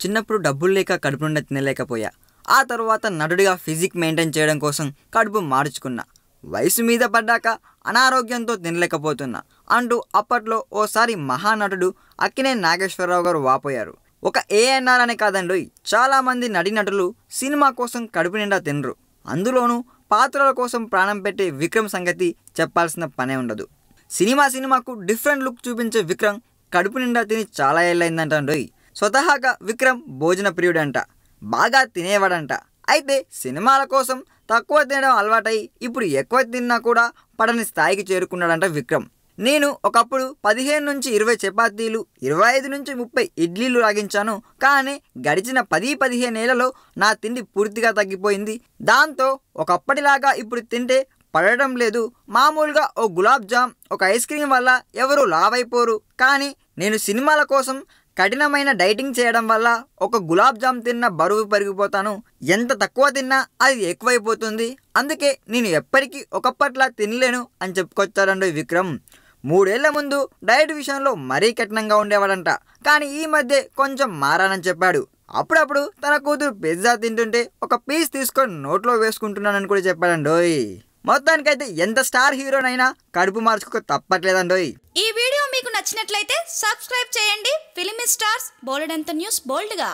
చిన్నప్పుడు డబ్బులు లేక కడుపు నిండా తినలేకపోయా. ఆ తర్వాత నటుడిగా ఫిజిక్ మెయింటైన్ చేయడం కోసం కడుపు మార్చుకున్నా. వయసు మీద పడ్డాక అనారోగ్యంతో తినలేకపోతున్నా అంటూ అప్పట్లో ఓసారి మహానటుడు అక్కినేని నాగేశ్వరరావు గారు వాపోయారు. ఒక ఏఎన్ఆర్ అనే కాదండోయ్, చాలామంది నటీనటులు సినిమా కోసం కడుపు నిండా తినరు. అందులోనూ పాత్రల కోసం ప్రాణం పెట్టే విక్రమ్ సంగతి చెప్పాల్సిన పనే ఉండదు. సినిమాకు డిఫరెంట్ లుక్ చూపించే విక్రమ్ కడుపు నిండా తిని చాలా ఏళ్ళైందంటండోయ్. స్వతహాగా విక్రమ్ భోజన ప్రియుడంట, బాగా తినేవాడంట. అయితే సినిమాల కోసం తక్కువ తినడం అలవాటై ఇప్పుడు ఎక్కువ తిన్నా కూడా పడని స్థాయికి చేరుకున్నాడంట విక్రమ్. నేను ఒకప్పుడు 15 నుంచి 20 చపాతీలు, 25 నుంచి 30 ఇడ్లీలు లాగించాను. కానీ గడిచిన 10-15 ఏళ్లలో నా తిండి పూర్తిగా తగ్గిపోయింది. దాంతో ఒకప్పటిలాగా ఇప్పుడు తింటే పడడం లేదు. మామూలుగా ఓ గులాబ్ జామ్, ఒక ఐస్ క్రీమ్ వల్ల ఎవరు లావైపోరు. కానీ నేను సినిమాల కోసం కఠినమైన డైటింగ్ చేయడం వల్ల ఒక గులాబ్ జామ్ తిన్న బరువు పెరిగిపోతాను. ఎంత తక్కువ తిన్నా అది ఎక్కువైపోతుంది. అందుకే నేను ఎప్పటికీ ఒకప్పట్లా తినలేను అని చెప్పుకొచ్చాడండి విక్రమ్. 3 ఏళ్ల ముందు డైట్ విషయంలో మరీ కఠినంగా ఉండేవాడంట. కానీ ఈ మధ్య కొంచెం మారానని చెప్పాడు. అప్పుడప్పుడు తన కూతురు పిజ్జా తింటుంటే ఒక పీస్ తీసుకొని నోట్లో వేసుకుంటున్నానని కూడా చెప్పాడండోయ్. మొత్తానికైతే ఎంత స్టార్ హీరోనైనా కడుపు మార్చుకో తప్పట్లేదండోయ్. ఈ వీడియో మీకు నచ్చినట్లయితే సబ్స్క్రైబ్ చేయండి. ఫిలిమి స్టార్స్ బోలెడంత న్యూస్ బోల్డ్గా.